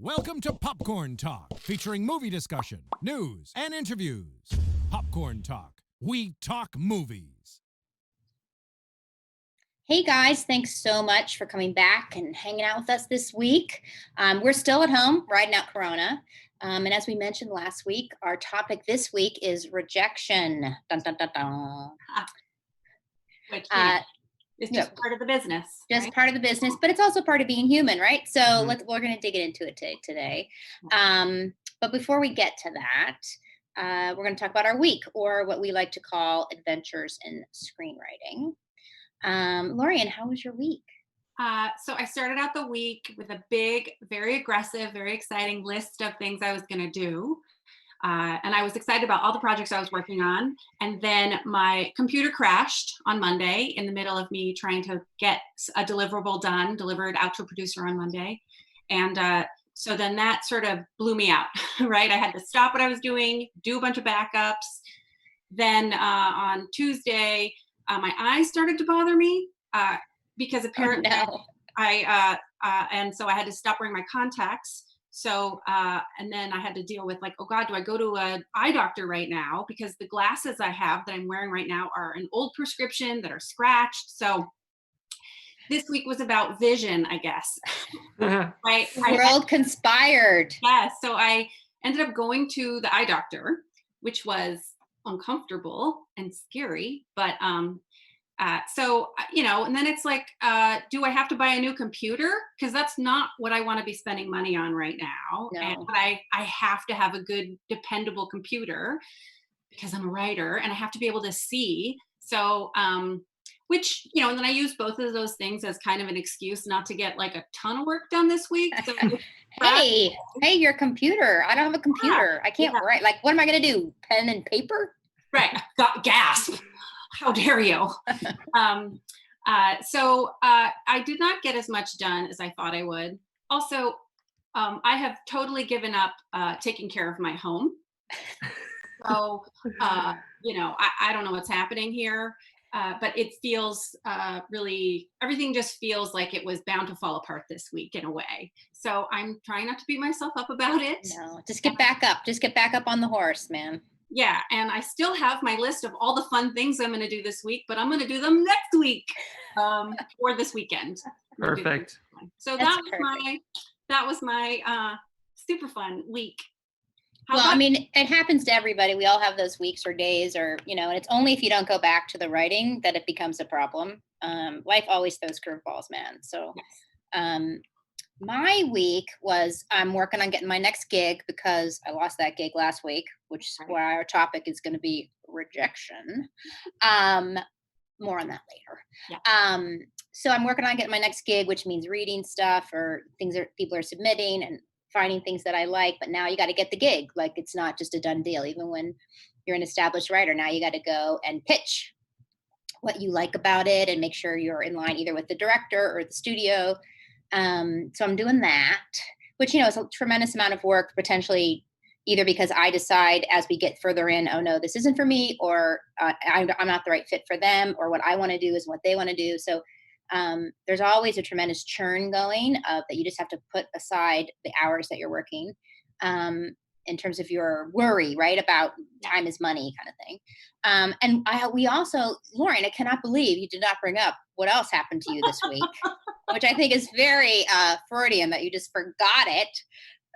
Welcome to Popcorn Talk, featuring movie discussion, news, and interviews. Popcorn Talk. We talk movies. Hey guys, thanks so much for coming back and hanging out with us this week. We're still at home, riding out Corona. And as we mentioned last week, our topic this week is rejection. Dun, dun, dun, dun. Which Uh, is just part of the business. Just right? part of the business, but it's also part of being human, right? So Mhm. we're going to dig into it today. But before we get to that, we're going to talk about our week, or what we like to call adventures in screenwriting. Lorien, how was your week? So I started out the week with a big, very aggressive, very exciting list of things I was going to do. And I was excited about all the projects I was working on. And then my computer crashed on Monday in the middle of me trying to get a deliverable done, delivered out to a producer on Monday. And so then that sort of blew me out, right? I had to stop what I was doing, do a bunch of backups. Then on Tuesday, my eyes started to bother me because apparently and so I had to stop wearing my contacts. So, and then I had to deal with like, oh God, do I go to an eye doctor right now? Because the glasses I have that I'm wearing right now are an old prescription that are scratched. So this week was about vision, I guess. Right? The world conspired. Yeah. So I ended up going to the eye doctor, which was uncomfortable and scary, but and then it's like, do I have to buy a new computer? Because that's not what I want to be spending money on right now. No. But I have to have a good, dependable computer because I'm a writer and I have to be able to see. So, and then I use both of those things as kind of an excuse not to get like a ton of work done this week. So hey, your computer. I don't have a computer. I can't write. Like, what am I going to do? Pen and paper? Right. Gasp. How dare you? So I did not get as much done as I thought I would. Also, I have totally given up taking care of my home. So, I don't know what's happening here, but it feels everything just feels like it was bound to fall apart this week in a way. So I'm trying not to beat myself up about it. No, just get back up. Just get back up on the horse, man. Yeah, and I still have my list of all the fun things I'm going to do this week, but I'm going to do them next week or this weekend. Perfect. So that was my super fun week. I mean, it happens to everybody. We all have those weeks or days, or and it's only if you don't go back to the writing that it becomes a problem. Life always throws curveballs, man. So, yes. My week was I'm working on getting my next gig because I lost that gig last week, which is why our topic is going to be rejection. More on that later. Yeah. So I'm working on getting my next gig, which means reading stuff or things that people are submitting and finding things that I like. But now you got to get the gig. Like, it's not just a done deal. Even when you're an established writer, now you got to go and pitch what you like about it and make sure you're in line either with the director or the studio. So I'm doing that, which, is a tremendous amount of work, potentially either because I decide as we get further in, oh no, this isn't for me, or I'm not the right fit for them, or what I want to do is what they want to do. So there's always a tremendous churn going that you just have to put aside the hours that you're working in terms of your worry, right, about time is money kind of thing. And we also, Lorien, I cannot believe you did not bring up what else happened to you this week, which I think is very Freudian that you just forgot it.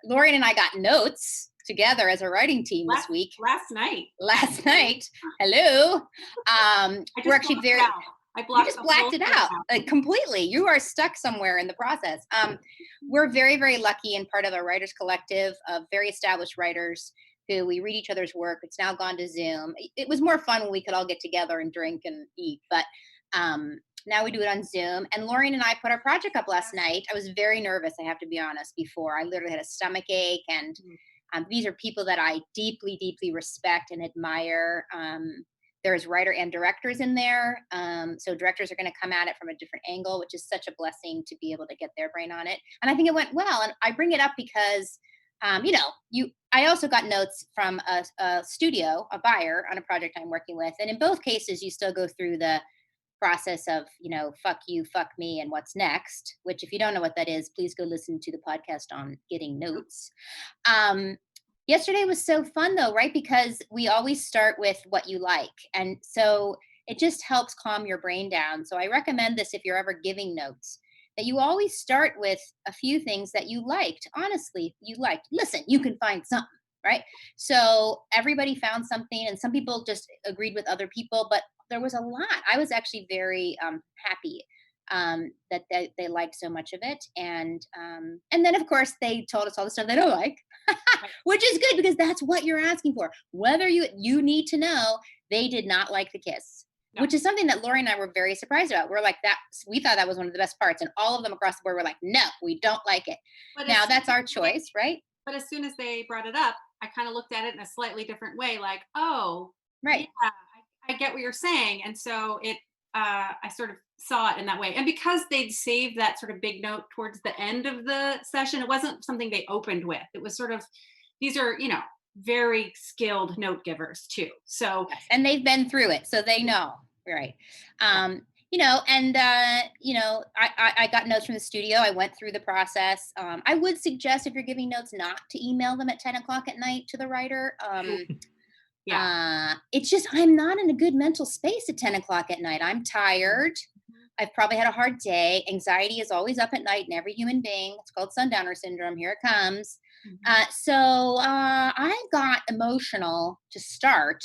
Lorien and I got notes together as a writing team this week. Last night. Hello. We're actually very... You just blacked it out completely. You are stuck somewhere in the process. We're very, very lucky and part of a writers collective of very established writers who we read each other's work. It's now gone to Zoom. It was more fun when we could all get together and drink and eat, but now we do it on Zoom. And Lorien and I put our project up last night. I was very nervous, I have to be honest, before. I literally had a stomach ache, and these are people that I deeply, deeply respect and admire. There's writer and directors in there. So directors are going to come at it from a different angle, which is such a blessing to be able to get their brain on it. And I think it went well. And I bring it up because, I also got notes from a studio, a buyer on a project I'm working with. And in both cases, you still go through the process of, fuck you, fuck me, and what's next, which if you don't know what that is, please go listen to the podcast on getting notes. Yesterday was so fun though, right? Because we always start with what you like. And so it just helps calm your brain down. So I recommend this if you're ever giving notes, that you always start with a few things that you liked. Honestly, you liked. Listen, you can find something, right? So everybody found something, and some people just agreed with other people, but there was a lot. I was actually very happy that they liked so much of it, and then of course they told us all the stuff they don't like, which is good because that's what you're asking for. Whether you need to know they did not like the kiss, No. which is something that Lori and I were very surprised about. We're like that. We thought that was one of the best parts, and all of them across the board were like, "No, we don't like it." But Now as that's soon our as choice, right? But as soon as they brought it up, I kind of looked at it in a slightly different way, like, oh, yeah, Right. I get what you're saying. And so I sort of saw it in that way. And because they'd saved that sort of big note towards the end of the session, it wasn't something they opened with. It was sort of, these are, very skilled note givers too. So, Yes, and they've been through it, so they know, right? I got notes from the studio. I went through the process. I would suggest if you're giving notes not to email them at 10 o'clock at night to the writer. yeah. It's just I'm not in a good mental space at 10 o'clock at night. I'm tired. I've probably had a hard day. Anxiety is always up at night in every human being. It's called sundowner syndrome. Here it comes. I got emotional to start.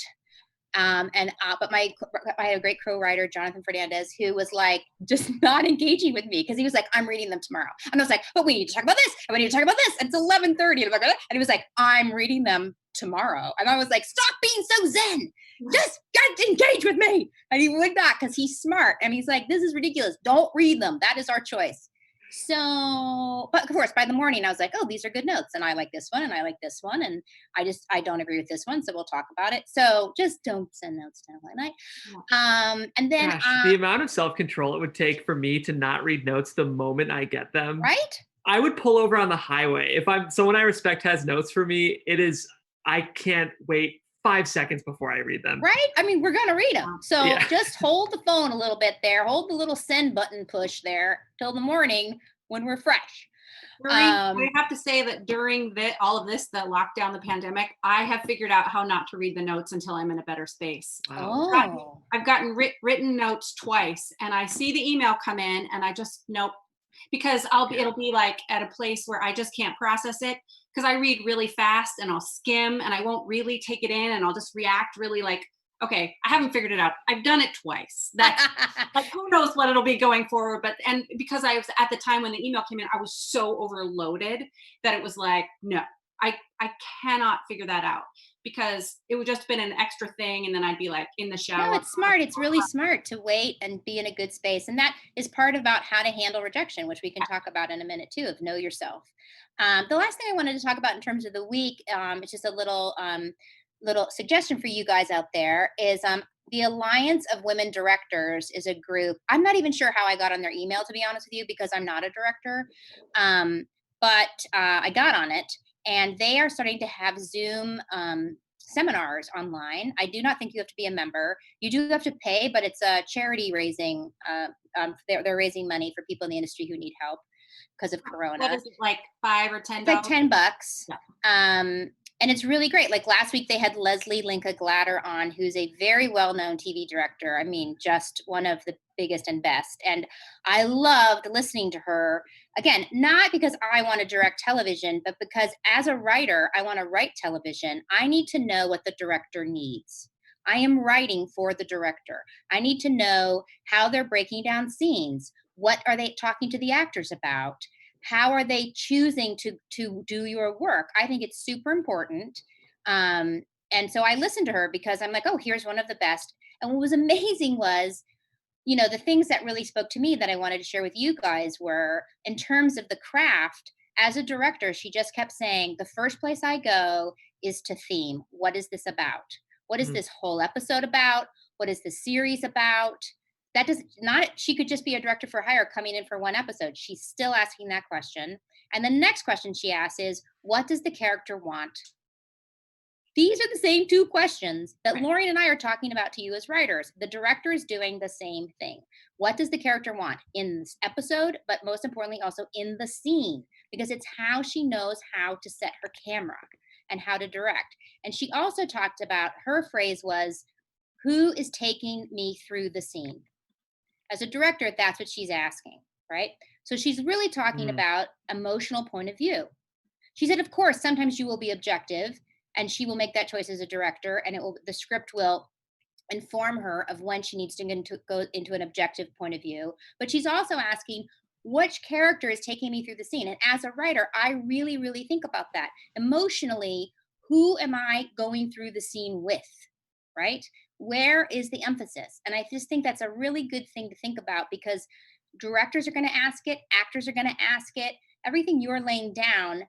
But I had a great co-writer, Jonathan Fernandez, who was like just not engaging with me because he was like, "I'm reading them tomorrow," and I was like, "But we need to talk about this, and we need to talk about this." And it's 11:30, and he was like, "I'm reading them tomorrow," and I was like, "Stop being so zen! Just get engage with me!" And he would not because he's smart, and he's like, "This is ridiculous. Don't read them. That is our choice." So, but of course, by the morning, I was like, "Oh, these are good notes, and I like this one, and I like this one, and I don't agree with this one, so we'll talk about it." So just don't send notes down at night. And then Gosh, the amount of self-control it would take for me to not read notes the moment I get them. right? I would pull over on the highway. If I'm someone I respect has notes for me, I can't wait 5 seconds before I read them. Right? I mean, we're gonna read them. So Yeah. just hold the phone a little bit there, hold the little send button push there till the morning when we're fresh. I have to say that during all of this, the lockdown, the pandemic, I have figured out how not to read the notes until I'm in a better space. Oh. I've gotten written notes twice, and I see the email come in, and I just nope, because it'll be like at a place where I just can't process it because I read really fast and I'll skim and I won't really take it in and I'll just react really like, okay, I haven't figured it out. I've done it twice. That's like, who knows what it'll be going forward. But, and because I was at the time when the email came in, I was so overloaded that it was like, no, I cannot figure that out because it would just been an extra thing. And then I'd be like in the shower. No, it's smart. It's really smart to wait and be in a good space. And that is part about how to handle rejection, which we can talk about in a minute too, of know yourself. The last thing I wanted to talk about in terms of the week, it's just a little suggestion for you guys out there is the Alliance of Women Directors is a group. I'm not even sure how I got on their email, to be honest with you, because I'm not a director. But I got on it, and they are starting to have Zoom seminars online. I do not think you have to be a member. You do have to pay, but it's a charity raising. They're raising money for people in the industry who need help because of Corona. What is it, like $5 or $10? It's like $10. Yeah. And it's really great. Like last week, they had Leslie Linka Glatter on, who's a very well-known TV director. I mean, just one of the biggest and best. And I loved listening to her. Again, not because I want to direct television, but because as a writer, I want to write television. I need to know what the director needs. I am writing for the director. I need to know how they're breaking down scenes. What are they talking to the actors about? How are they choosing to do your work? I think it's super important. And so I listened to her because I'm like, oh, here's one of the best. And what was amazing was, the things that really spoke to me that I wanted to share with you guys were in terms of the craft. As a director, she just kept saying, the first place I go is to theme. What is this about? What is this whole episode about? What is the series about? That does not, she could just be a director for hire coming in for one episode. She's still asking that question. And the next question she asks is, what does the character want? These are the same 2 questions that Lorien and I are talking about to you as writers. The director is doing the same thing. What does the character want in this episode, but most importantly, also in the scene? Because it's how she knows how to set her camera and how to direct. And she also talked about, her phrase was, who is taking me through the scene? As a director, that's what she's asking, right? So she's really talking about emotional point of view. She said, of course, sometimes you will be objective and she will make that choice as a director, and the script will inform her of when she needs to go into an objective point of view. But she's also asking, which character is taking me through the scene? And as a writer, I really, really think about that. Emotionally, who am I going through the scene with, right? Where is the emphasis? And I just think that's a really good thing to think about, because directors are going to ask it, actors are going to ask it, everything you're laying down,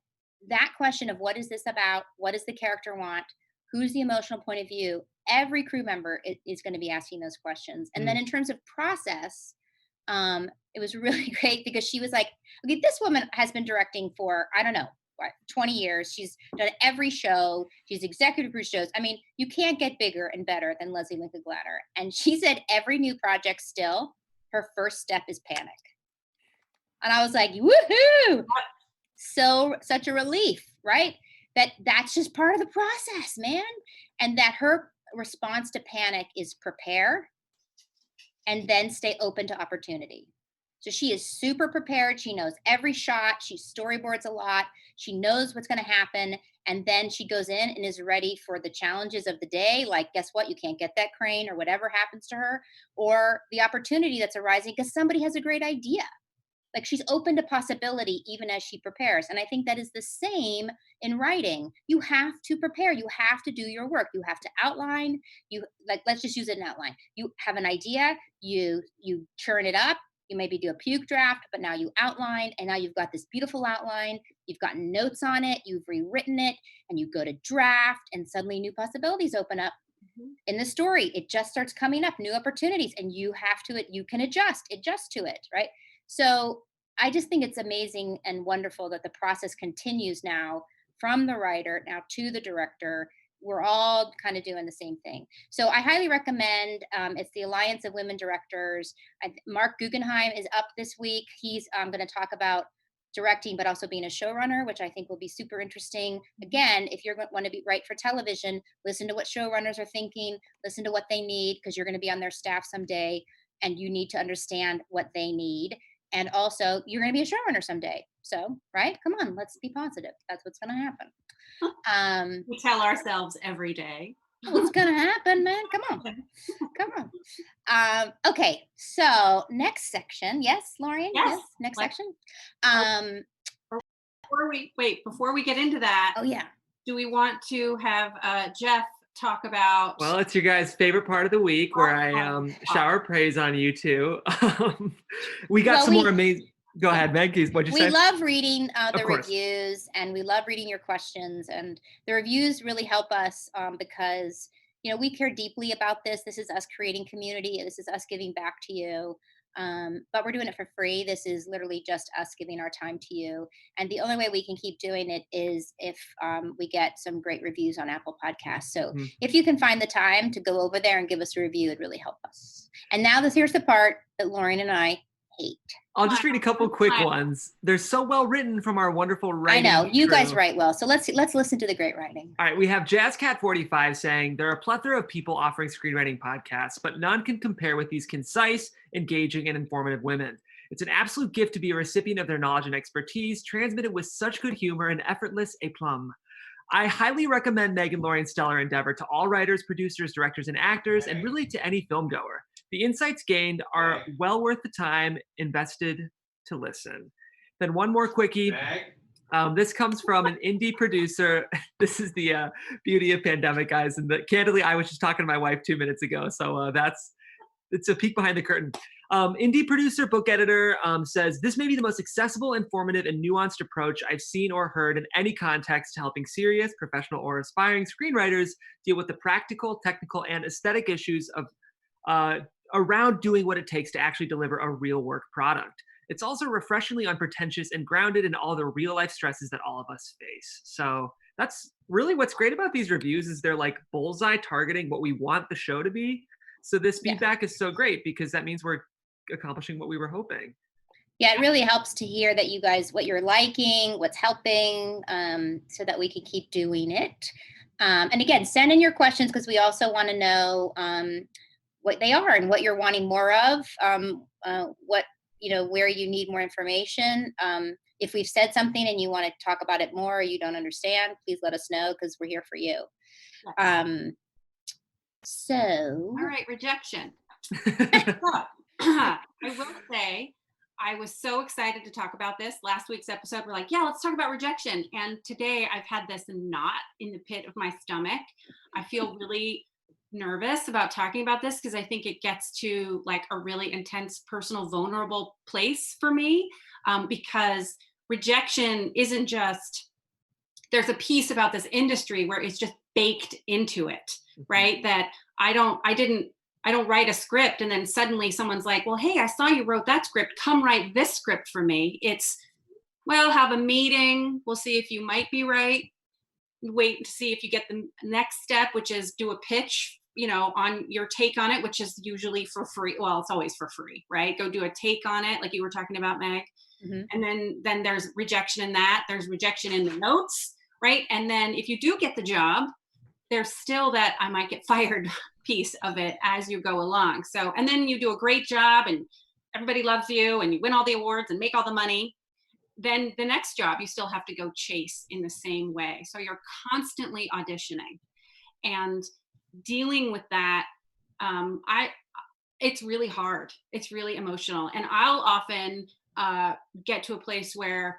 that question of what is this about? What does the character want? Who's the emotional point of view? Every crew member is going to be asking those questions. And then in terms of process, it was really great because she was like, okay, this woman has been directing for, I don't know, what, 20 years. She's done every show. She's executive produced shows. I mean, you can't get bigger and better than Leslie Lincoln Glatter. And she said every new project still, her first step is panic. And I was like, woohoo! So such a relief, right? That's just part of the process, man. And that her response to panic is prepare and then stay open to opportunity. So she is super prepared. She knows every shot. She storyboards a lot. She knows what's going to happen. And then she goes in and is ready for the challenges of the day. Like, guess what? You can't get that crane or whatever happens to her, or the opportunity that's arising because somebody has a great idea. Like, she's open to possibility even as she prepares. And I think that is the same in writing. You have to prepare. You have to do your work. You have to outline. You, like, let's just use it in outline. You have an idea, you churn it up, you maybe do a puke draft, but now you outline, and now you've got this beautiful outline. You've gotten notes on it, you've rewritten it, and you go to draft, and suddenly new possibilities open up. In the story, it just starts coming up, new opportunities, and you can adjust to it, right? So I just think it's amazing and wonderful that the process continues now from the writer now to the director. We're all kind of doing the same thing. So I highly recommend, it's the Alliance of Women Directors. Mark Guggenheim is up this week. He's going to talk about directing, but also being a showrunner, which I think will be super interesting. Again, if you're going to want to write for television, listen to what showrunners are thinking, listen to what they need, because you're going to be on their staff someday and you need to understand what they need. And also, you're going to be a showrunner someday. So, right? Come on, let's be positive. That's what's going to happen. We tell ourselves every day. What's going to happen, man? Come on. Come on. Okay, so next section. Yes, Lorien? Yes. Next section. Before we get into that. Oh, yeah. Do we want to have Jeff talk about? Well, it's your guys' favorite part of the week where I shower praise on you two. We got some more amazing. Go ahead, Meg. What'd you say? We love reading the reviews, and we love reading your questions. And the reviews really help us because, we care deeply about this. This is us creating community. This is us giving back to you. But we're doing it for free. This is literally just us giving our time to you. And the only way we can keep doing it is if we get some great reviews on Apple Podcasts. So if you can find the time to go over there and give us a review, it'd really help us. And now here's the part that Lorien and I hate. I'll just read a couple quick ones. They're so well written from our wonderful writing. I know, you guys write well. So let's listen to the great writing. All right, we have JazzCat45 saying, there are a plethora of people offering screenwriting podcasts, but none can compare with these concise, engaging, and informative women. It's an absolute gift to be a recipient of their knowledge and expertise, transmitted with such good humor and effortless aplomb. I highly recommend Meg and Lorien's stellar endeavor to all writers, producers, directors, and actors, and really to any film goer. The insights gained are well worth the time invested to listen. Then one more quickie. This comes from an indie producer. This is the beauty of pandemic, guys. And candidly, I was just talking to my wife 2 minutes ago. So it's a peek behind the curtain. Indie producer, book editor says, this may be the most accessible, informative, and nuanced approach I've seen or heard in any context to helping serious, professional, or aspiring screenwriters deal with the practical, technical, and aesthetic issues of around doing what it takes to actually deliver a real work product. It's also refreshingly unpretentious and grounded in all the real life stresses that all of us face. So That's really what's great about these reviews is they're like bullseye targeting what we want the show to be. So this Yeah. feedback is so great because that means we're accomplishing what we were hoping. Yeah, it really helps to hear that you guys, what you're liking, what's helping, so that we can keep doing it. And again, send in your questions because we also want to know what they are and what you're wanting more of, what, where you need more information. If we've said something and you want to talk about it more or you don't understand, please let us know because we're here for you. Yes. So, All right, rejection. So, I will say I was so excited to talk about this. Last week's episode, we're like, yeah, let's talk about rejection. And today I've had this knot in the pit of my stomach. I feel really nervous about talking about this because I think it gets to like a really intense, personal, vulnerable place for me, because rejection isn't just, there's a piece about this industry where it's just baked into it, right? That I don't write a script and then suddenly someone's like, well, hey, I saw you wrote that script. Come write this script for me. It's, well, have a meeting. We'll see if you might be right. Wait to see if you get the next step, which is do a pitch, on your take on it, which is usually for free. Well, it's always for free, right? Go do a take on it, like you were talking about, Meg. mm-hmm. And then there's rejection in that. There's rejection in the notes, right? And then if you do get the job, there's still that I might get fired piece of it as you go along. So, and then you do a great job and everybody loves you and you win all the awards and make all the money. Then the next job you still have to go chase in the same way. So you're constantly auditioning and dealing with that. It's really hard. It's really emotional. And I'll often get to a place where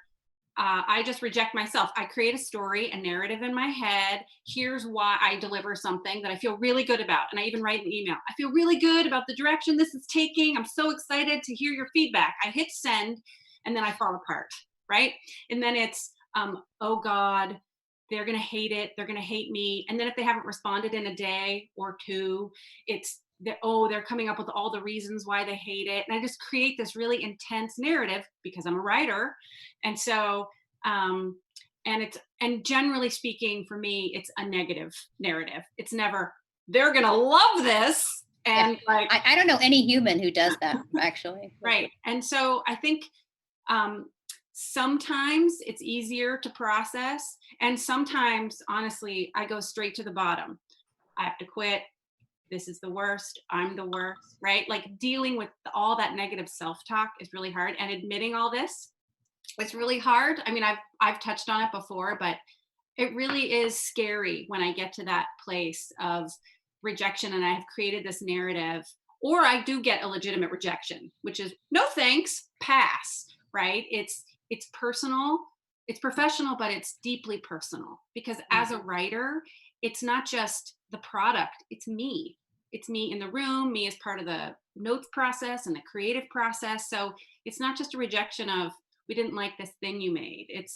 I just reject myself. I create a story, a narrative in my head. Here's why I deliver something that I feel really good about. And I even write an email. I feel really good about the direction this is taking. I'm so excited to hear your feedback. I hit send and then I fall apart, right? And then it's, oh God, they're going to hate it. They're going to hate me. And then if they haven't responded in a day or two, it's, they're coming up with all the reasons why they hate it. And I just create this really intense narrative because I'm a writer. And so, and generally speaking, for me, it's a negative narrative. It's never, they're going to love this. And like, I don't know any human who does that actually. Right. And so I think, sometimes it's easier to process. And sometimes, honestly, I go straight to the bottom. I have to quit. This is the worst. I'm the worst, right? Like dealing with all that negative self-talk is really hard. And admitting all this, it's really hard. I mean, I've touched on it before, but it really is scary when I get to that place of rejection and I've created this narrative, or I do get a legitimate rejection, which is no thanks, pass, right? It's personal, it's professional, but it's deeply personal because as a writer, it's not just the product, it's me. It's me in the room, me as part of the notes process and the creative process. So it's not just a rejection of, we didn't like this thing you made. It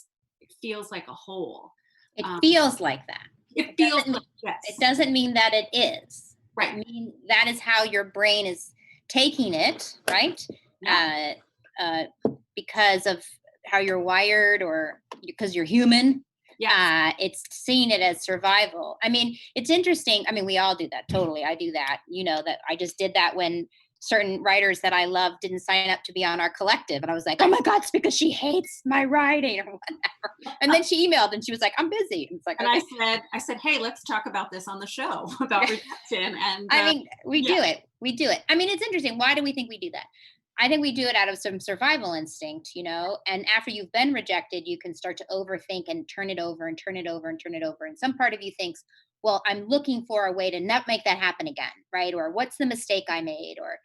feels like a whole. It feels like that. It feels like, yes. It doesn't mean that it is. Right. It means that is how your brain is taking it, right? Yeah. Because of how you're wired or because you're human. Yes. It's seeing it as survival. I mean, it's interesting. I mean, we all do that. Totally. I do that. That I just did that when certain writers that I love didn't sign up to be on our collective. And I was like, oh my God, it's because she hates my writing or whatever. And then she emailed and she was like, I'm busy. And it's like, and okay. I said, hey, let's talk about this on the show about rejection. And I mean, we do it. We do it. I mean, it's interesting. Why do we think we do that? I think we do it out of some survival instinct, and after you've been rejected, you can start to overthink and turn it over and turn it over and turn it over. And some part of you thinks, well, I'm looking for a way to not make that happen again, right? Or what's the mistake I made? Or,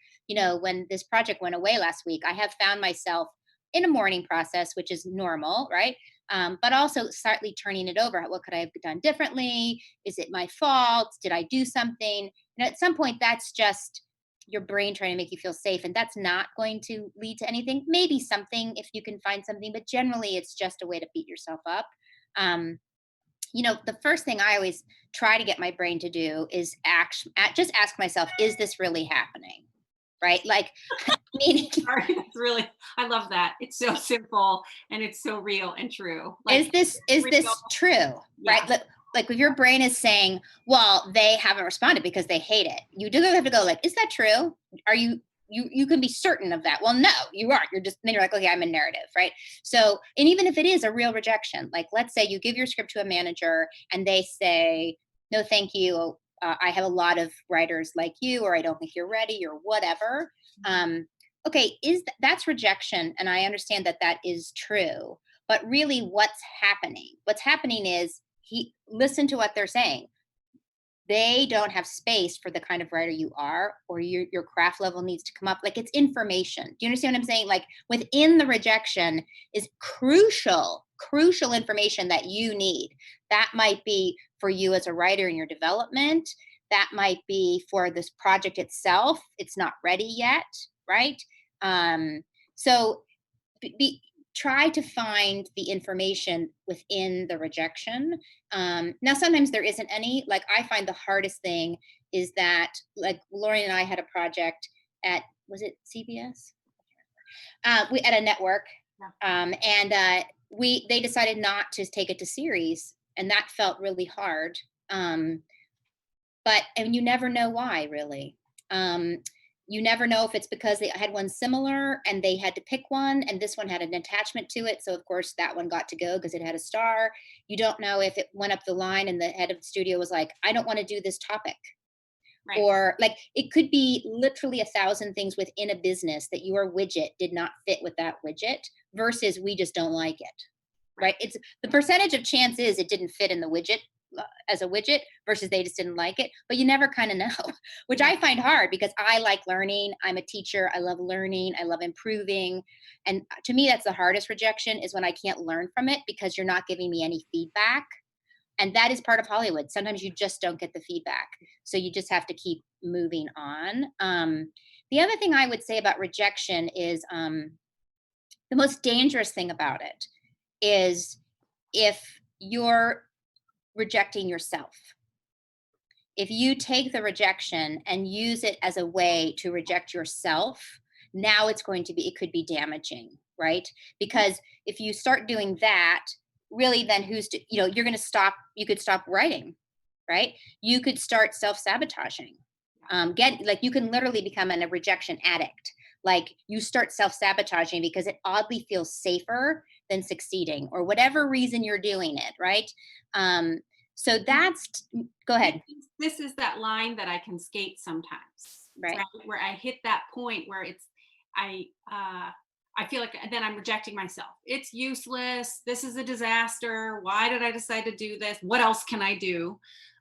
when this project went away last week, I have found myself in a mourning process, which is normal, right? But also slightly turning it over. What could I have done differently? Is it my fault? Did I do something? And at some point, that's just your brain trying to make you feel safe, and that's not going to lead to anything. Maybe something if you can find something, but generally it's just a way to beat yourself up. The first thing I always try to get my brain to do is just ask myself, is this really happening? right? Like, meaning, Sorry, that's really, I love that. It's so simple and it's so real and true. is this real. true, right? Yeah. Like if your brain is saying, well, they haven't responded because they hate it, you do have to go like, is that true? Are you can be certain of that. Well, no, you aren't. You're just, then you're like, okay, I'm in narrative, right? So, and even if it is a real rejection, like let's say you give your script to a manager and they say, no, thank you. I have a lot of writers like you, or I don't think you're ready, or whatever. Okay, that's rejection, and I understand that that is true. But really, what's happening? What's happening is listen to what they're saying. They don't have space for the kind of writer you are, or your craft level needs to come up. Like, it's information. Do you understand what I'm saying? Like, within the rejection is crucial information that you need. That might be for you as a writer in your development. That might be for this project itself. It's not ready yet, right? So try to find the information within the rejection. Now, sometimes there isn't any. Like, I find the hardest thing is that, like, Lorien and I had a project at, was it CBS? We at a network, and they decided not to take it to series, and that felt really hard. But and you never know why, really. You never know if it's because they had one similar and they had to pick one, and this one had an attachment to it. So, of course, that one got to go because it had a star. You don't know if it went up the line and the head of the studio was like, I don't want to do this topic. Right. Or, like, it could be literally 1,000 things within a business that your widget did not fit with that widget versus we just don't like it. Right? It's the percentage of chance is it didn't fit in the widget as a widget versus they just didn't like it, but you never kind of know, which I find hard because I like learning. I'm a teacher. I love learning. I love improving. And to me, that's the hardest rejection, is when I can't learn from it because you're not giving me any feedback. And that is part of Hollywood. Sometimes you just don't get the feedback. So you just have to keep moving on. The other thing I would say about rejection is the most dangerous thing about it is if you're rejecting yourself. If you take the rejection and use it as a way to reject yourself, now it could be damaging, right? Because if you start doing that, really then you're going to stop, you could stop writing, right? You could start self-sabotaging. You can literally become a rejection addict. Like, you start self-sabotaging because it oddly feels safer than succeeding, or whatever reason you're doing it, right? So go ahead. This is that line that I can skate sometimes, Right. Where I hit that point where I feel like then I'm rejecting myself. It's useless. This is a disaster. Why did I decide to do this? What else can I do?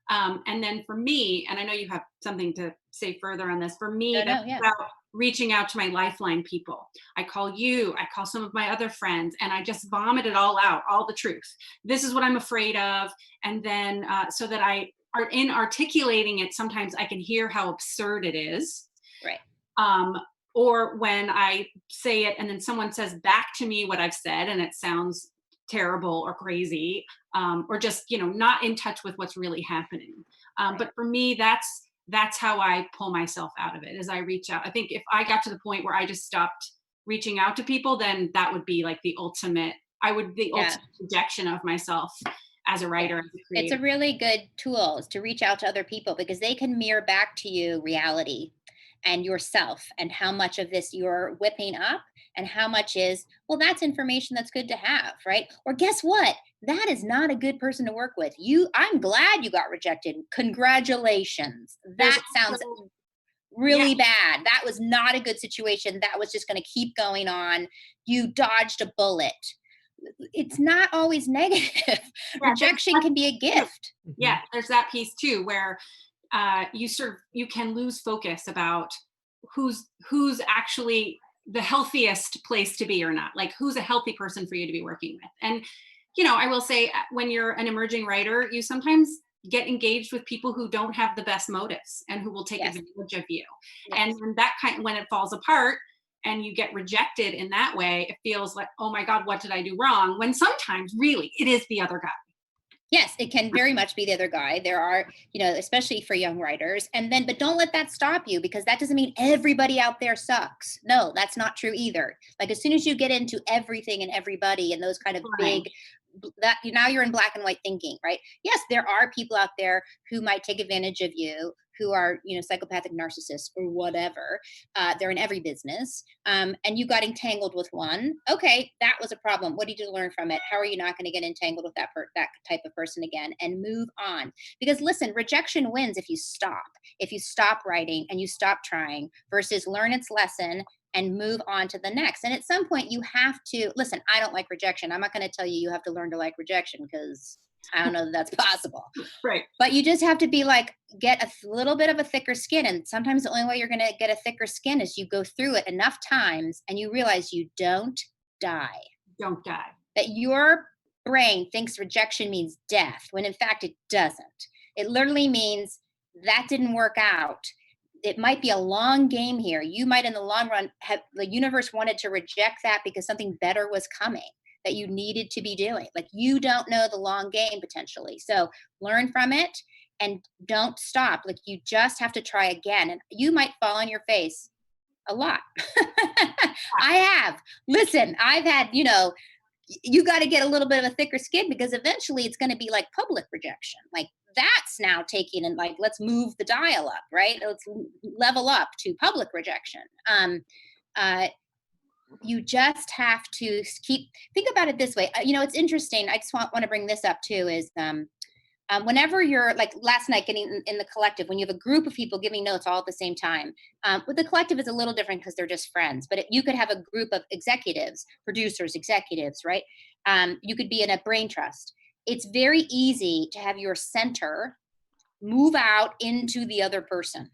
And then for me, and I know you have something to say further on this, for me, that's about reaching out to my lifeline people. I call you, I call some of my other friends, and I just vomit it all out, all the truth. This is what I'm afraid of. And then so that in articulating it, sometimes I can hear how absurd it is. Right. Or when I say it and then someone says back to me what I've said and it sounds terrible or crazy, or just, not in touch with what's really happening. Right. But for me, that's how I pull myself out of it, as I reach out. I think if I got to the point where I just stopped reaching out to people, then that would be like the ultimate rejection of myself as a writer, as a creator. It's a really good tool, is to reach out to other people, because they can mirror back to you reality and yourself, and how much of this you're whipping up and how much is, well, that's information that's good to have, right? Or guess what? That is not a good person to work with. I'm glad you got rejected. Congratulations. That sounds really bad. That was not a good situation. That was just going to keep going on. You dodged a bullet. It's not always negative. Rejection can be a gift. Yeah, there's that piece too, where you can lose focus about who's actually the healthiest place to be or not. Like, who's a healthy person for you to be working with. And I will say, when you're an emerging writer, you sometimes get engaged with people who don't have the best motives and who will take advantage of you. And when it falls apart and you get rejected in that way, it feels like, oh my God, what did I do wrong? When sometimes really it is the other guy. Yes, it can very much be the other guy. There are, especially for young writers. But don't let that stop you, because that doesn't mean everybody out there sucks. No, that's not true either. Like, as soon as you get into everything and everybody and those kind of Right. that now you're in black and white thinking, right? Yes, there are people out there who might take advantage of you, who are, psychopathic narcissists or whatever. They're in every business. And you got entangled with one. Okay, that was a problem. What did you learn from it? How are you not going to get entangled with that type of person again and move on? Because listen, rejection wins if you stop. If you stop writing and you stop trying, versus learn its lesson and move on to the next. And at some point, you have to listen. I don't like rejection. I'm not going to tell you have to learn to like rejection, because I don't know that that's possible. Right. But you just have to be like, get a little bit of a thicker skin. And sometimes the only way you're going to get a thicker skin is you go through it enough times and you realize you don't die. Don't die. That your brain thinks rejection means death, when in fact it doesn't. It literally means that didn't work out. It might be a long game here. You might, in the long run, have the universe wanted to reject that because something better was coming that you needed to be doing. Like, you don't know the long game potentially. So learn from it and don't stop. Like, you just have to try again. And you might fall on your face a lot. I have. Listen, I've had, you got to get a little bit of a thicker skin, because eventually it's going to be like public rejection. Like, that's now taking, and like, let's move the dial up, right? Let's level up to public rejection. You just have to think about it this way. It's interesting. I just want to bring this up too, is whenever you're, like last night, getting in the collective, when you have a group of people giving notes all at the same time, with the collective is a little different because they're just friends, but you could have a group of executives, producers, executives, right? You could be in a brain trust. It's very easy to have your center move out into the other person,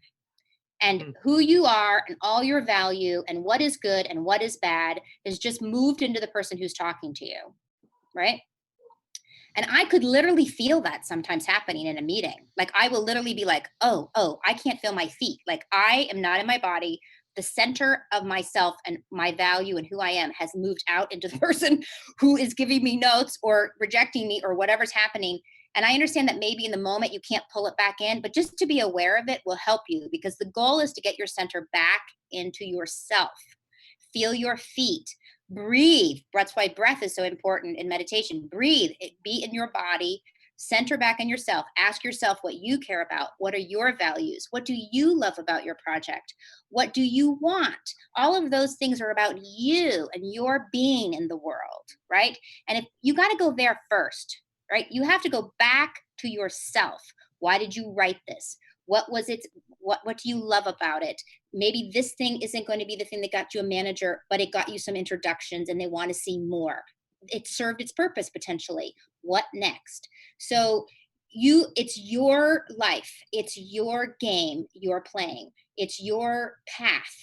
and who you are and all your value and what is good and what is bad is just moved into the person who's talking to you, right? And I could literally feel that sometimes happening in a meeting. Like, I will literally be like, oh, I can't feel my feet. Like, I am not in my body. The center of myself and my value and who I am has moved out into the person who is giving me notes or rejecting me or whatever's happening. And I understand that maybe in the moment you can't pull it back in, but just to be aware of it will help you, because the goal is to get your center back into yourself. Feel your feet. Breathe. That's why breath is so important in meditation. Breathe. Be in your body. Center back in yourself. Ask yourself what you care about. What are your values? What do you love about your project? What do you want? All of those things are about you and your being in the world, right? And if you got to go there first, right? You have to go back to yourself. Why did you write this? What was it? What do you love about it? Maybe this thing isn't going to be the thing that got you a manager, but it got you some introductions and they want to see more. It served its purpose potentially. What next? So it's your life. It's your game you're playing. It's your path.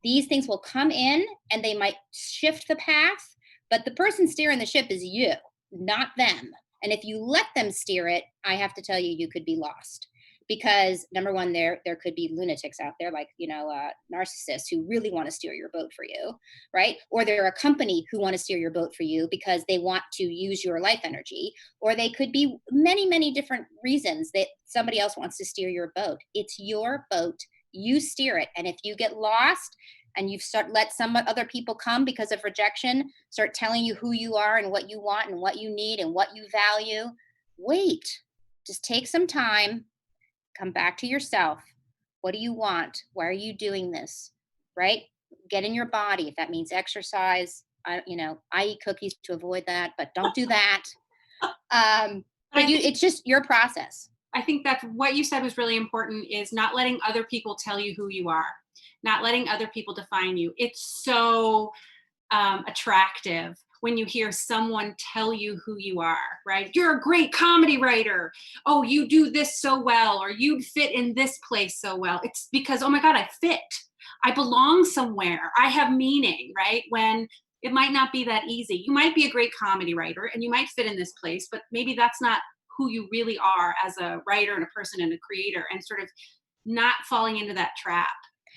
These things will come in and they might shift the path, but the person steering the ship is you, not them. And if you let them steer it, I have to tell you, you could be lost. Because number one, there could be lunatics out there, like, narcissists who really want to steer your boat for you, right? Or they're a company who want to steer your boat for you because they want to use your life energy. Or they could be many, many different reasons that somebody else wants to steer your boat. It's your boat. You steer it. And if you get lost and you let some other people come because of rejection, start telling you who you are and what you want and what you need and what you value, wait. Just take some time. Come back to yourself. What do you want? Why are you doing this? Right? Get in your body. If that means exercise, I eat cookies to avoid that, but don't do that. It's just your process. I think that's what you said was really important, is not letting other people tell you who you are, not letting other people define you. It's so attractive when you hear someone tell you who you are, right? You're a great comedy writer. Oh, you do this so well, or you fit in this place so well. It's because, oh my God, I fit. I belong somewhere. I have meaning, right? When it might not be that easy. You might be a great comedy writer and you might fit in this place, but maybe that's not who you really are as a writer and a person and a creator, and sort of not falling into that trap.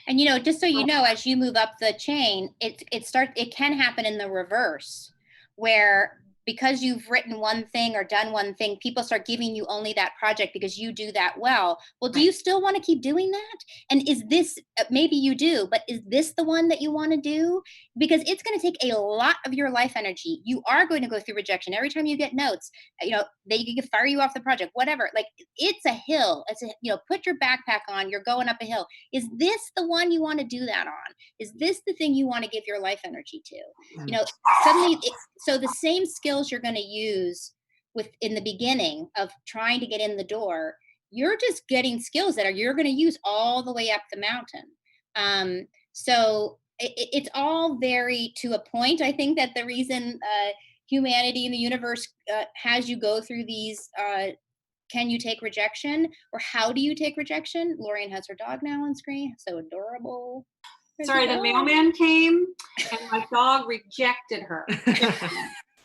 And, just so you know, as you move up the chain, it can happen in the reverse, where because you've written one thing or done one thing, people start giving you only that project because you do that well. Well, do you still want to keep doing that? And is this, maybe you do, but is this the one that you want to do? Because it's going to take a lot of your life energy. You are going to go through rejection every time you get notes. They can fire you off the project, whatever. Like, it's a hill. Put your backpack on. You're going up a hill. Is this the one you want to do that on? Is this the thing you want to give your life energy to? Suddenly, so the same skills you're going to use in the beginning of trying to get in the door, you're just getting skills that you're going to use all the way up the mountain. So it's all very to a point. I think that the reason humanity and the universe has you go through these can you take rejection, or how do you take rejection? Lorien has her dog now on screen. So adorable. Sorry, the mailman came and my dog rejected her.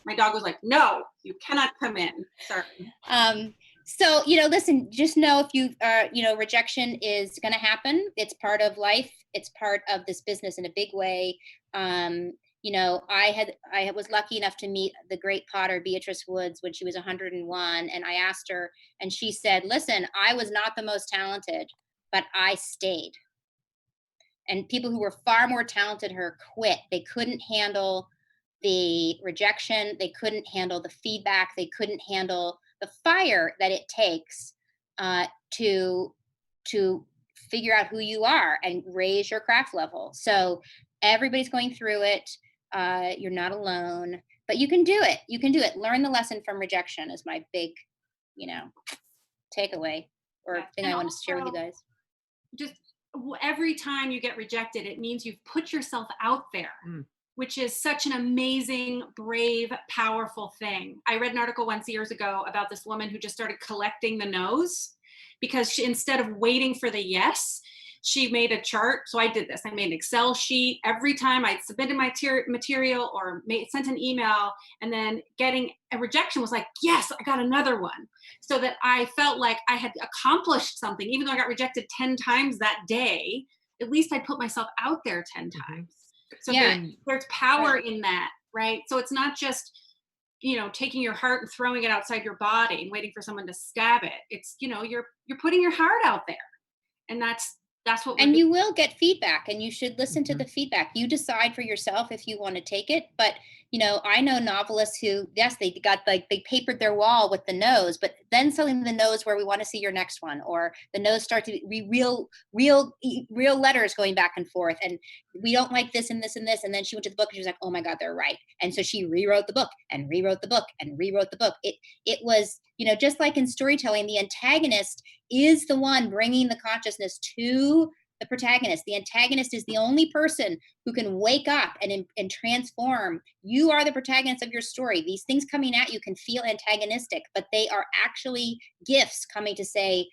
My dog was like, no, you cannot come in. Sorry. So, listen, just know if rejection is going to happen. It's part of life. It's part of this business in a big way. I was lucky enough to meet the great potter, Beatrice Woods, when she was 101. And I asked her, and she said, listen, I was not the most talented, but I stayed. And people who were far more talented than her quit. They couldn't handle the rejection. They couldn't handle the feedback. They couldn't handle the fire that it takes to figure out who you are and raise your craft level. So everybody's going through it. You're not alone, but you can do it. You can do it. Learn the lesson from rejection is my big, takeaway or thing I want to share with you guys. Just every time you get rejected, it means you've put yourself out there, which is such an amazing, brave, powerful thing. I read an article once years ago about this woman who just started collecting the no's because instead of waiting for the yes, she made a chart. So I did this. I made an Excel sheet every time I submitted my material or sent an email, and then getting a rejection was like, yes, I got another one. So that I felt like I had accomplished something. Even though I got rejected 10 times that day, at least I put myself out there 10 times. So there's power in that, right? So it's not just, taking your heart and throwing it outside your body and waiting for someone to stab it. It's, you're putting your heart out there. And that's what we're doing. You will get feedback, and you should listen to the feedback. You decide for yourself if you want to take it. But, I know novelists who, yes, they papered their wall with the no's, but then suddenly the no's where we want to see your next one, or the no's start to be real letters going back and forth. And we don't like this and this and this. And then she went to the book and she was like, oh my God, they're right. And so she rewrote the book and rewrote the book and rewrote the book. It was, just like in storytelling, the antagonist is the one bringing the consciousness to the protagonist. The antagonist is the only person who can wake up and transform. You are the protagonist of your story. These things coming at you can feel antagonistic, but they are actually gifts coming to say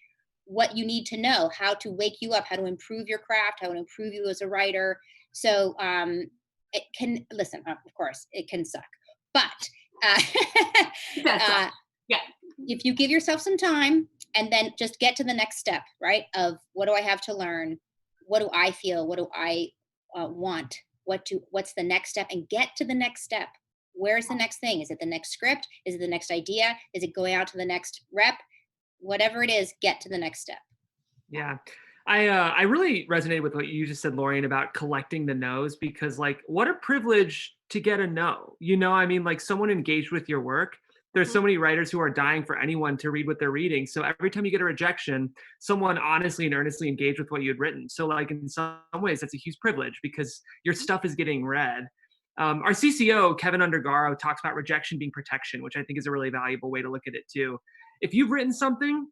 what you need to know, how to wake you up, how to improve your craft, how to improve you as a writer. So it can, listen, of course, it can suck, but if you give yourself some time and then just get to the next step, right? Of what do I have to learn? What do I feel? What do I want? What's the next step? And get to the next step. Where's the next thing? Is it the next script? Is it the next idea? Is it going out to the next rep? Whatever it is, get to the next step. Yeah. I really resonated with what you just said, Lorien, about collecting the no's, because what a privilege to get a no. Someone engaged with your work. There's so many writers who are dying for anyone to read what they're reading. So every time you get a rejection, someone honestly and earnestly engaged with what you had written. So in some ways, that's a huge privilege because your stuff is getting read. Our CCO, Kevin Undergaro, talks about rejection being protection, which I think is a really valuable way to look at it too. If you've written something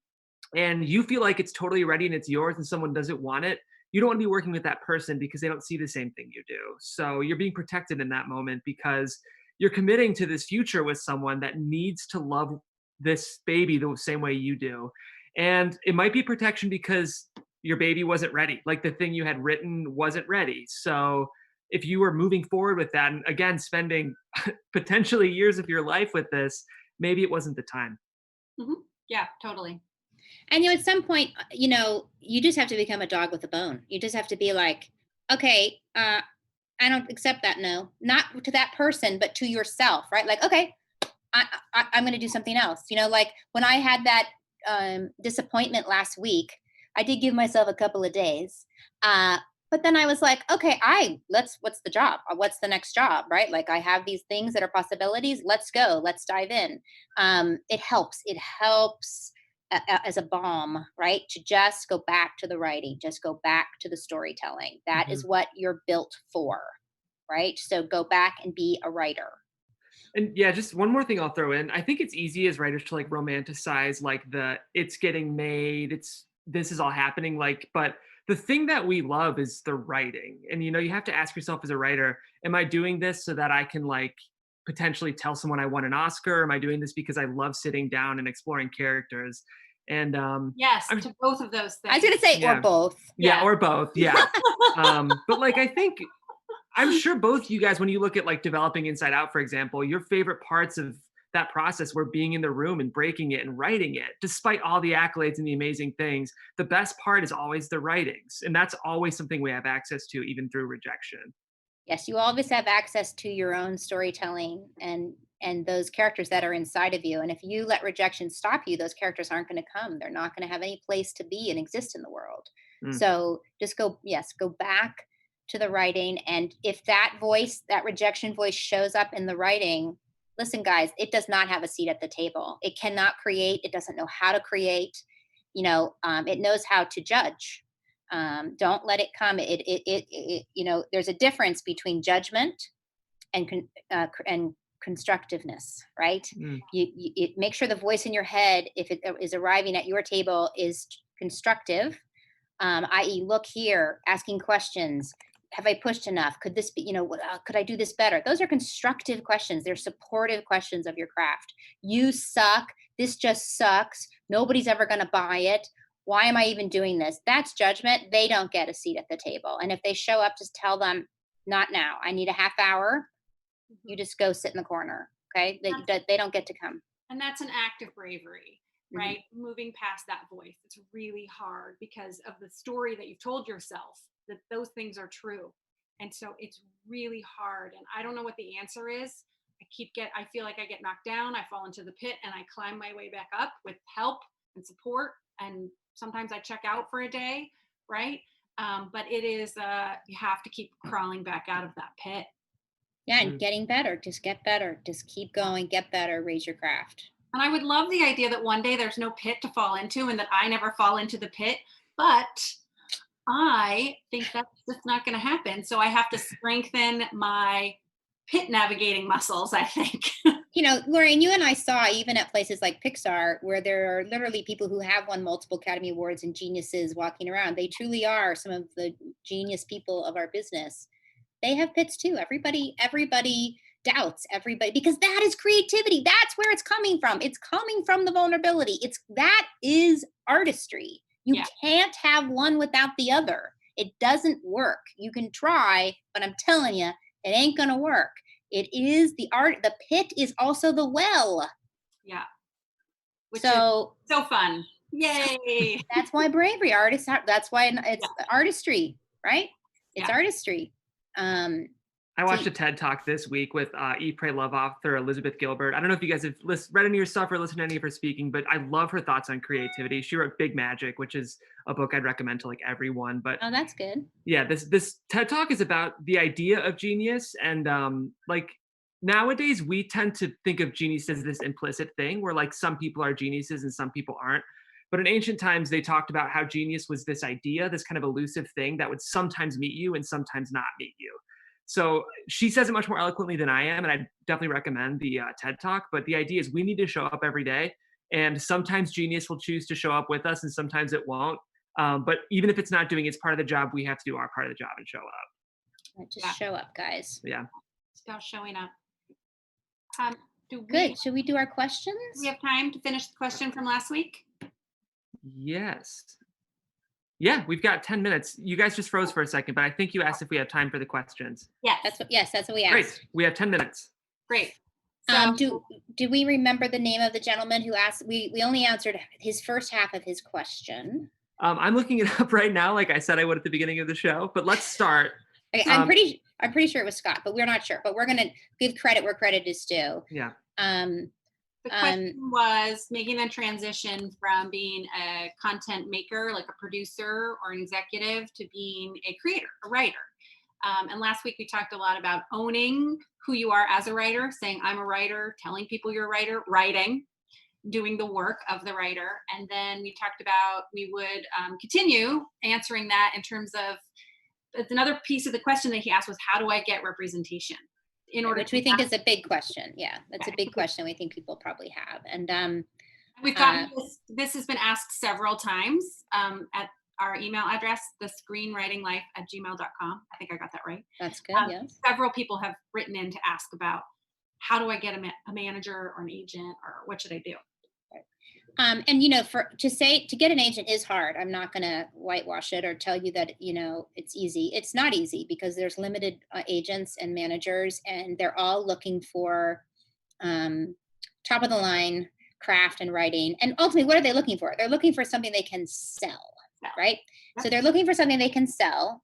and you feel like it's totally ready and it's yours and someone doesn't want it, you don't want to be working with that person because they don't see the same thing you do. So you're being protected in that moment because you're committing to this future with someone that needs to love this baby the same way you do. And it might be protection because your baby wasn't ready. The thing you had written wasn't ready. So if you were moving forward with that, and again, spending potentially years of your life with this, maybe it wasn't the time. Mm-hmm. Yeah, totally. And, at some point, you just have to become a dog with a bone. You just have to be like, okay, I don't accept that no, not to that person, but to yourself, right? Okay, I'm going to do something else. Like when I had that disappointment last week, I did give myself a couple of days. But then I was like, okay, what's the job? What's the next job? Right? Like I have these things that are possibilities. Let's go. Let's dive in. It helps. It helps as a balm, right? To just go back to the writing, just go back to the storytelling. That is what you're built for, right? So go back and be a writer. And yeah, just one more thing I'll throw in. I think it's easy as writers to like romanticize like it's getting made, this is all happening, like, but the thing that we love is the writing. And you have to ask yourself as a writer, am I doing this so that I can like potentially tell someone I won an Oscar? Am I doing this because I love sitting down and exploring characters? And yes, to both of those things. I was gonna say or both. Yeah, or both. Yeah. But like I think I'm sure both you guys, when you look at like developing Inside Out, for example, your favorite parts of that process were being in the room and breaking it and writing it. Despite all the accolades and the amazing things, the best part is always the writings. And that's always something we have access to, even through Rejection. Yes, you always have access to your own storytelling and those characters that are inside of you. And if you let rejection stop you, those characters aren't going to come. They're not going to have any place to be and exist in the world. So just go back to the writing. And if that rejection voice shows up in the writing, listen, guys, it does not have a seat at the table. It cannot create. It doesn't know how to create. It knows how to judge. Don't let it come. There's a difference between judgment and constructiveness, right? You make sure the voice in your head, if it is arriving at your table, is constructive, i.e., look here, asking questions. Have I pushed enough? Could this be, could I do this better? Those are constructive questions. They're supportive questions of your craft. You suck. This just sucks. Nobody's ever going to buy it. Why am I even doing this? That's judgment. They don't get a seat at the table. And if they show up, just tell them, not now. I need a half hour. You just go sit in the corner. Okay. They don't get to come. And that's an act of bravery, right? Moving past that voice. It's really hard because of the story that you've told yourself that those things are true. And so it's really hard. And I don't know what the answer is. I feel like I get knocked down. I fall into the pit and I climb my way back up with help and support. And sometimes I check out for a day, right? But it is, you have to keep crawling back out of that pit. Yeah, and getting better. Just get better. Just keep going, get better, raise your craft. And I would love the idea that one day there's no pit to fall into and that I never fall into the pit. But I think that's just not going to happen. So I have to strengthen my pit navigating muscles, I think. Lorien, you and I saw even at places like Pixar, where there are literally people who have won multiple Academy Awards and geniuses walking around. They truly are some of the genius people of our business. They have pits too. Everybody doubts everybody, because that is creativity. That's where it's coming from. It's coming from the vulnerability. That is artistry. You can't have one without the other. It doesn't work. You can try, but I'm telling you, it ain't going to work. It is the art. The pit is also the well. Yeah. Which is so fun. Yay. That's why bravery artists. That's why it's artistry, right? It's artistry. I watched a TED Talk this week with Eat, Pray, Love author Elizabeth Gilbert. I don't know if you guys have read any of her stuff or listened to any of her speaking, but I love her thoughts on creativity. She wrote Big Magic, which is a book I'd recommend to like everyone. But oh, that's good. Yeah, this TED Talk is about the idea of genius, and like nowadays we tend to think of genius as this implicit thing where like some people are geniuses and some people aren't. But in ancient times, they talked about how genius was this idea, this kind of elusive thing that would sometimes meet you and sometimes not meet you. So she says it much more eloquently than I am, and I definitely recommend the TED Talk. But the idea is we need to show up every day, and sometimes genius will choose to show up with us, and sometimes it won't. But even if it's not doing its part of the job, we have to do our part of the job and show up. Just show up, guys. Yeah. It's about showing up. Good. Should we do our questions? Do we have time to finish the question from last week? Yes. Yeah, we've got 10 minutes. You guys just froze for a second, but I think you asked if we have time for the questions. Yes. That's what we asked. Great. We have 10 minutes. Great. So, do we remember the name of the gentleman who asked? We only answered his first half of his question. I'm looking it up right now, like I said I would at the beginning of the show, but let's start. Okay, I'm pretty sure it was Scott, but we're not sure. But we're gonna give credit where credit is due. Yeah. The question was making the transition from being a content maker, like a producer or an executive, to being a creator, a writer. And last week we talked a lot about owning who you are as a writer, saying I'm a writer, telling people you're a writer, writing, doing the work of the writer. And then we talked about we would continue answering that in terms of, it's another piece of the question that he asked was, how do I get representation? In order which we think is a big question. Yeah, that's a big question we think people probably have. And we've gotten this has been asked several times at our email address, the screenwritinglife@gmail.com. I think I got that right. That's good. Yes. Several people have written in to ask about how do I get a manager or an agent, or what should I do? And to get an agent is hard. I'm not going to whitewash it or tell you that it's easy. It's not easy because there's limited agents and managers, and they're all looking for top of the line craft and writing. And ultimately, what are they looking for? They're looking for something they can sell, right? Yep. So they're looking for something they can sell,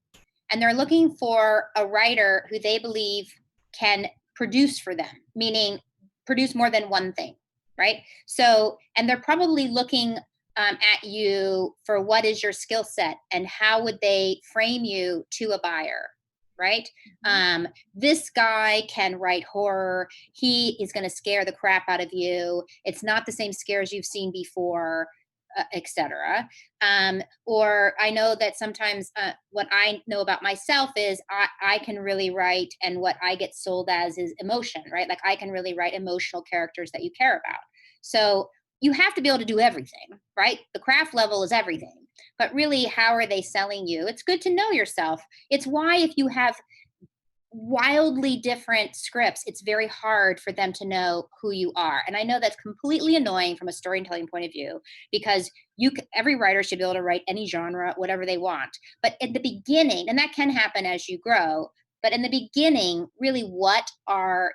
and they're looking for a writer who they believe can produce for them, meaning produce more than one thing. Right. So, and they're probably looking at you for what is your skill set and how would they frame you to a buyer. Right. Mm-hmm. This guy can write horror. He is going to scare the crap out of you. It's not the same scares you've seen before, etc. Or I know that sometimes what I know about myself is I can really write, and what I get sold as is emotion, right? Like I can really write emotional characters that you care about. So you have to be able to do everything, right? The craft level is everything, but really, how are they selling you? It's good to know yourself. It's why if you have wildly different scripts, it's very hard for them to know who you are. And I know that's completely annoying from a storytelling point of view, because every writer should be able to write any genre, whatever they want. But at the beginning, and that can happen as you grow, but in the beginning, really, what are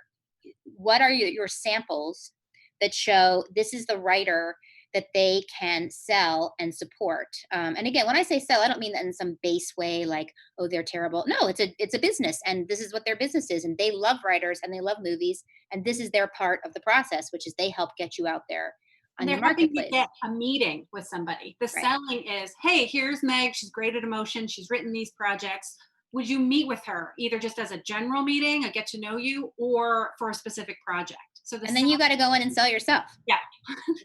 your samples that show this is the writer that they can sell and support. And again, when I say sell, I don't mean that in some base way, like, oh, they're terrible. No, it's a business, and this is what their business is. And they love writers and they love movies. And this is their part of the process, which is they help get you out there. And they're helping you get a meeting with somebody. The selling is, hey, here's Meg. She's great at emotion. She's written these projects. Would you meet with her either just as a general meeting, a get to know you, or for a specific project? So and then you got to go in and sell yourself. Yeah.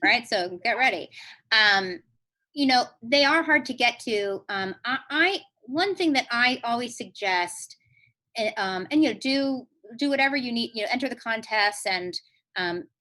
Right. So get ready. They are hard to get to. One thing that I always suggest, do whatever you need, enter the contest, and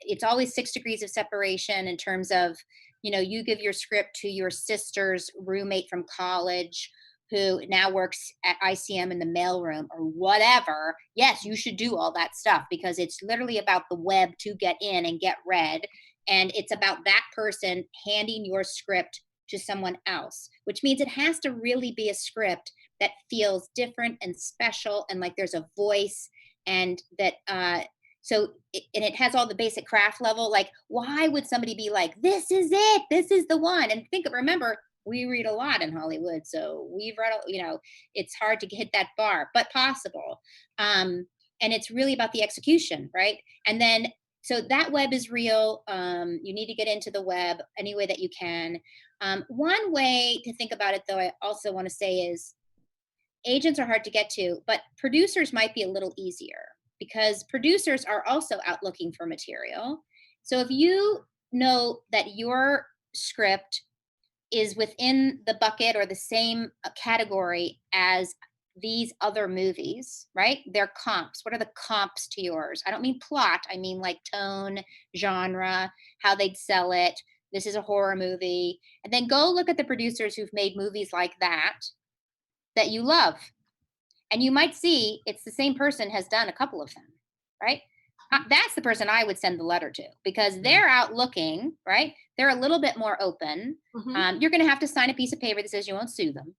it's always 6 degrees of separation in terms of, you give your script to your sister's roommate from college who now works at ICM in the mailroom or whatever. Yes, you should do all that stuff, because it's literally about the web to get in and get read. And it's about that person handing your script to someone else, which means it has to really be a script that feels different and special, and like there's a voice, and that, and it has all the basic craft level. Like, why would somebody be like, this is it, this is the one? And remember, we read a lot in Hollywood, so we've read, it's hard to hit that bar, but possible. And it's really about the execution, right? And then, so that web is real. You need to get into the web any way that you can. One way to think about it, though, I also want to say is agents are hard to get to, but producers might be a little easier, because producers are also out looking for material. So if you know that your script is within the bucket or the same category as these other movies, right? They're comps. What are the comps to yours? I don't mean plot. I mean like tone, genre, how they'd sell it. This is a horror movie. And then go look at the producers who've made movies like that you love. And you might see it's the same person has done a couple of them, right? That's the person I would send the letter to, because they're out looking, right? They're a little bit more open. Mm-hmm. You're going to have to sign a piece of paper that says you won't sue them.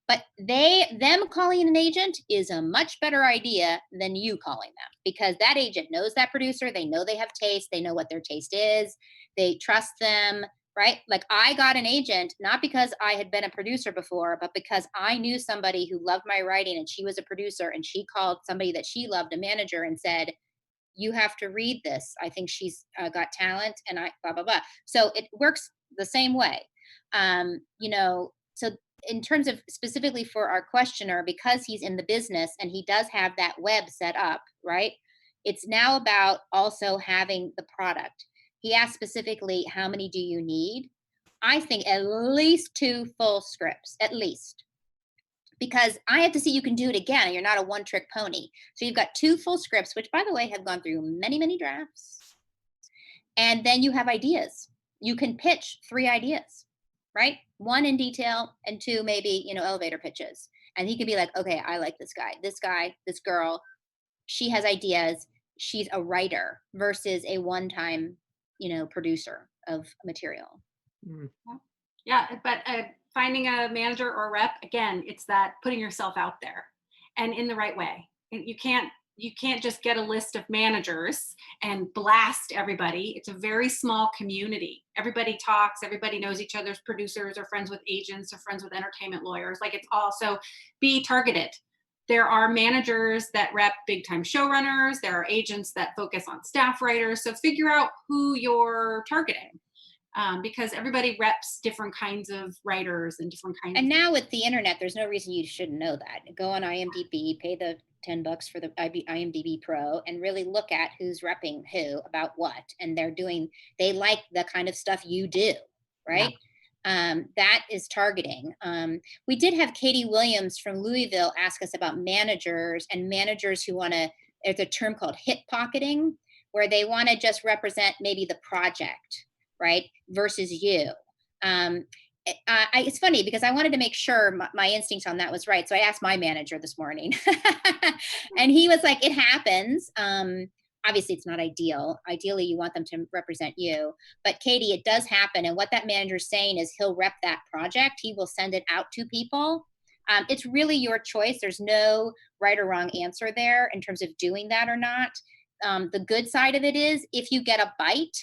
But them calling an agent is a much better idea than you calling them, because that agent knows that producer. They know they have taste. They know what their taste is. They trust them, right? Like, I got an agent, not because I had been a producer before, but because I knew somebody who loved my writing, and she was a producer, and she called somebody that she loved, a manager, and said, you have to read this. I think she's got talent, and I blah blah blah. So it works the same way. So in terms of specifically for our questioner, because he's in the business and he does have that web set up, right? It's now about also having the product. He asked specifically, how many do you need? I think at least 2 full scripts, at least, because I have to see you can do it again. You're not a one trick pony. So you've got 2 full scripts, which by the way have gone through many, many drafts. And then you have ideas. You can pitch 3 ideas, right? 1 in detail and 2 maybe, elevator pitches. And he could be like, okay, I like this guy, this girl, she has ideas. She's a writer versus a one-time, producer of material. Mm. Yeah, but finding a manager or rep, again, it's that putting yourself out there and in the right way. And you can't just get a list of managers and blast everybody. It's a very small community. Everybody talks, everybody knows each other's producers, or friends with agents, or friends with entertainment lawyers. Like, it's also be targeted. There are managers that rep big time showrunners. There are agents that focus on staff writers. So figure out who you're targeting. Because everybody reps different kinds of writers and different kinds. And now with the internet, there's no reason you shouldn't know that. Go on IMDb, pay the $10 for the IMDb Pro, and really look at who's repping who about what, and they like the kind of stuff you do, right? Yeah. That is targeting. We did have Katie Williams from Louisville ask us about managers who want to. There's a term called hip pocketing, where they want to just represent maybe the project, right, versus you. It's funny because I wanted to make sure my instinct on that was right. So I asked my manager this morning and he was like, it happens. Obviously it's not ideal. Ideally you want them to represent you, but Katie, it does happen. And what that manager's saying is he'll rep that project. He will send it out to people. It's really your choice. There's no right or wrong answer there in terms of doing that or not. The good side of it is if you get a bite,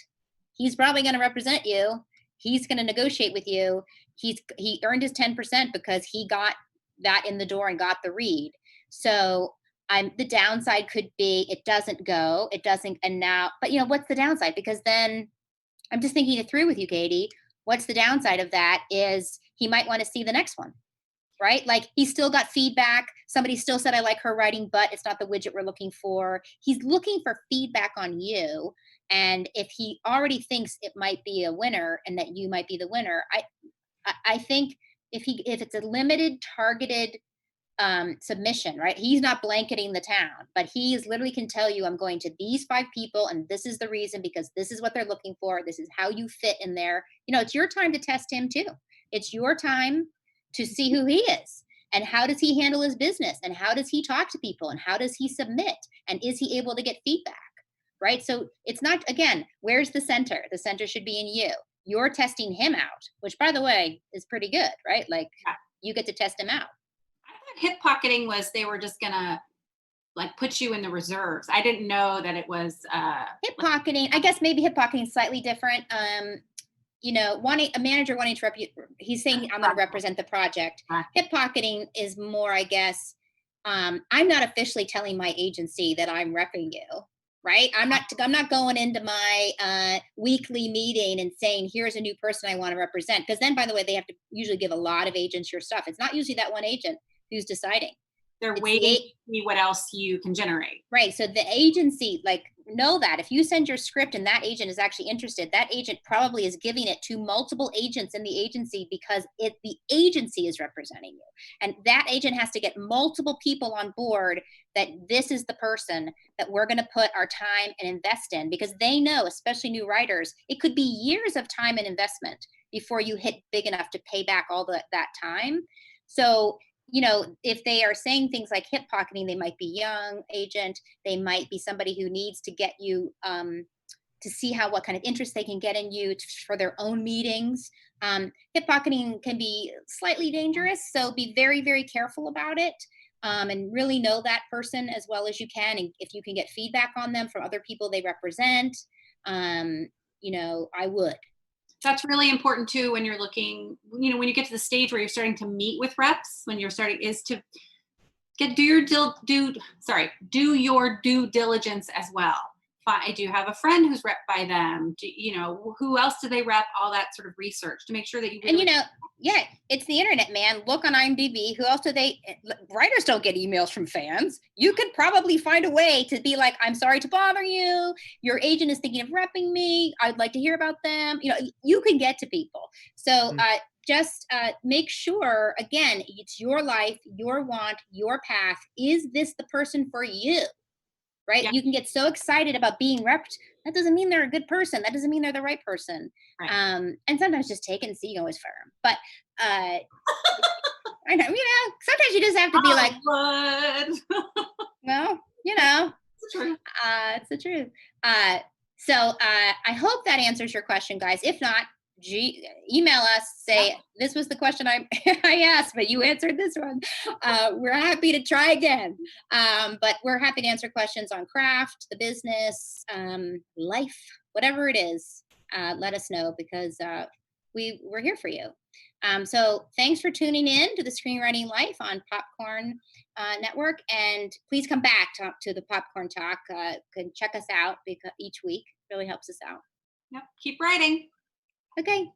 he's probably going to represent you. He's going to negotiate with you. He earned his 10% because he got that in the door and got the read. So the downside could be it doesn't go. It doesn't. And now, but what's the downside? Because then I'm just thinking it through with you, Katie. What's the downside of that is he might want to see the next one, right? Like he still got feedback. Somebody still said, I like her writing, but it's not the widget we're looking for. He's looking for feedback on you. And if he already thinks it might be a winner and that you might be the winner, I think if it's a limited targeted submission, right? He's not blanketing the town, but he literally can tell you, I'm going to these 5 people and this is the reason, because this is what they're looking for. This is how you fit in there. It's your time to test him too. It's your time to see who he is and how does he handle his business and how does he talk to people and how does he submit and is he able to get feedback? Right? So it's not, again, where's the center? The center should be in you. You're testing him out, which by the way, is pretty good, right? Like you get to test him out. I thought hip pocketing was they were just gonna like put you in the reserves. I didn't know that it was hip pocketing. I guess maybe hip pocketing is slightly different. Wanting a manager wanting to he's saying I'm going to represent the project. Hip pocketing is more, I guess, I'm not officially telling my agency that I'm repping you. Right? I'm not going into my weekly meeting and saying, here's a new person I want to represent. Because then, by the way, they have to usually give a lot of agents your stuff. It's not usually that one agent who's deciding. They're waiting to see what else you can generate. Right. So the agency, know that if you send your script and that agent is actually interested, that agent probably is giving it to multiple agents in the agency because the agency is representing you. And that agent has to get multiple people on board that this is the person that we're going to put our time and invest in, because they know, especially new writers, it could be years of time and investment before you hit big enough to pay back all that time. So if they are saying things like hip pocketing, they might be young agent. They might be somebody who needs to get you to see what kind of interest they can get in you for their own meetings. Hip pocketing can be slightly dangerous, so be very, very careful about it and really know that person as well as you can. And if you can get feedback on them from other people they represent, I would. That's really important too when you're looking, when you get to the stage where you're starting to meet with reps, when you're starting is to do your due diligence as well. I do have a friend who's rep by them. Who else do they rep? All that sort of research to make sure that you really. And yeah, it's the internet, man. Look on IMDb. Who else do they? Writers don't get emails from fans. You could probably find a way to be like, I'm sorry to bother you. Your agent is thinking of repping me. I'd like to hear about them. You can get to people. So just make sure, again, it's your life, your want, your path. Is this the person for you? Right? Yeah. You can get so excited about being repped. That doesn't mean they're a good person. That doesn't mean they're the right person. Right. And sometimes just take it and see, you can always fire them. But I know, sometimes you just have to be like, well, it's the truth. It's the truth. So I hope that answers your question, guys. If not, email us, say, this was the question I asked, but you answered this one. We're happy to try again. But we're happy to answer questions on craft, the business, life, whatever it is. Let us know, because we're here for you. So thanks for tuning in to the Screenwriting Life on Popcorn Network. And please come back to the Popcorn Talk. Can check us out each week. It really helps us out. Yep. Keep writing. Okay.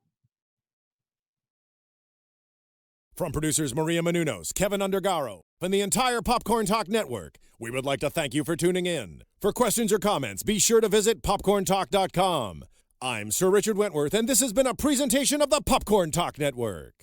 From producers Maria Menounos, Kevin Undergaro, and the entire Popcorn Talk Network, we would like to thank you for tuning in. For questions or comments, be sure to visit popcorntalk.com. I'm Sir Richard Wentworth, and this has been a presentation of the Popcorn Talk Network.